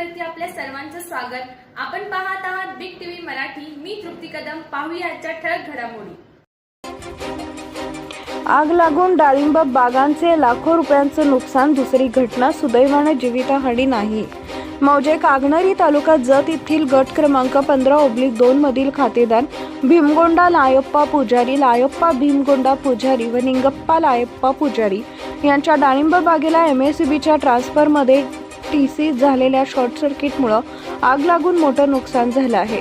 चॅनलवरती आपल्या सर्वांचं स्वागत। आपण पाहत आहात बिग टीव्ही मराठी। मी तृप्ती कदम। पाहूया आजच्या ठळक घडामोडी। आग लागून डाळिंब बागांचे लाखो रुपयांचं नुकसान। दुसरी घटना, सुदैवाने जीवितहानी नाही। मौजे कागनरी तालुका जत येथील गट क्रमांक 15/2 मधील खातेदार भीमगोंडा लायप्पा पुजारी भीमगोंडा पुजारी व निंगप्पा लायप्पा पुजारी यांच्या डाळिंब बागेला MSEBच्या ट्रान्सफरमध्ये TC झालेल्या शॉर्ट सर्किटमुळे आग लागून मोठं नुकसान झालं आहे।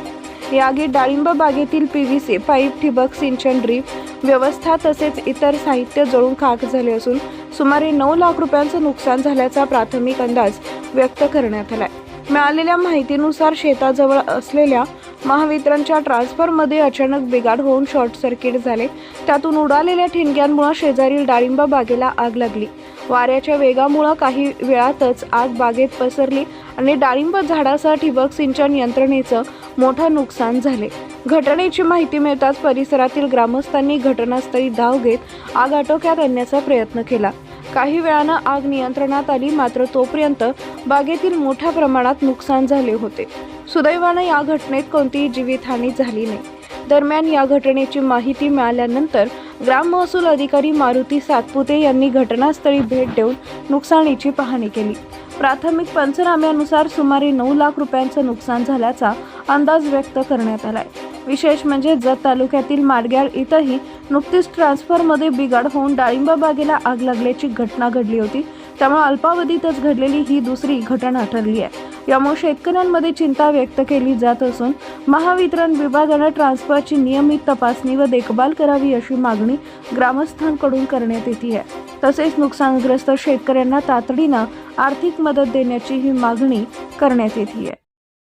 या आगीत डाळिंब बागेतील PVC पाईप, ठिबक सिंचन, ड्रीप व्यवस्था तसेच इतर साहित्य जळून खाक झाले असून सुमारे 9 लाख रुपयांचं नुकसान झाल्याचा प्राथमिक अंदाज व्यक्त करण्यात आलाय। मिळालेल्या माहितीनुसार शेताजवळ असलेल्या महावितरणच्या ट्रान्सफरमध्ये अचानक बिघाड होऊन शॉर्ट सर्किट झाले। त्यातून उडालेल्या ठिणग्यांमुळे शेजारील डाळिंब बागेला आग लागली। वाऱ्याच्या वेगामुळे काही वेळातच आग बागेत पसरली आणि डाळिंब झाडासह ठिबक सिंचन यंत्रणेचं मोठं नुकसान झाले। घटनेची माहिती मिळताच परिसरातील ग्रामस्थांनी घटनास्थळी धाव घेत आग आटोक्यात आणण्याचा प्रयत्न केला। काही वेळानं आग नियंत्रणात आली, मात्र तोपर्यंत बागेतील मोठ्या प्रमाणात नुकसान झाले होते। सुदैवाने या घटनेत कोणतीही जीवितहानी झाली नाही। दरम्यान या घटनेची माहिती मिळाल्यानंतर ग्राम महसूल अधिकारी मारुती सातपुते यांनी घटनास्थळी भेट देऊन नुकसानीची पाहणी केली। प्राथमिक पंचनाम्यानुसार सुमारे 9 लाख रुपयांचं नुकसान झाल्याचा अंदाज व्यक्त करण्यात आलाय। विशेष म्हणजे जत तालुक्यातील माडग्याळ इथंही नुकतीच ट्रान्सफरमध्ये बिघाड होऊन डाळिंब बागेला आग लागल्याची घटना घडली होती। त्यामुळे अल्पावधीतच घडलेली ही दुसरी घटना ठरली आहे। यामुळे शेतकऱ्यांमध्ये चिंता व्यक्त केली जात असून महावितरण विभागाने ट्रान्सफरची नियमित तपासणी व देखभाल करावी अशी मागणी ग्रामस्थांकडून करण्यात येते आहे। तसेच नुकसानग्रस्त शेतकऱ्यांना तातडीनं आर्थिक मदत देण्याची ही मागणी करण्यात येते आहे।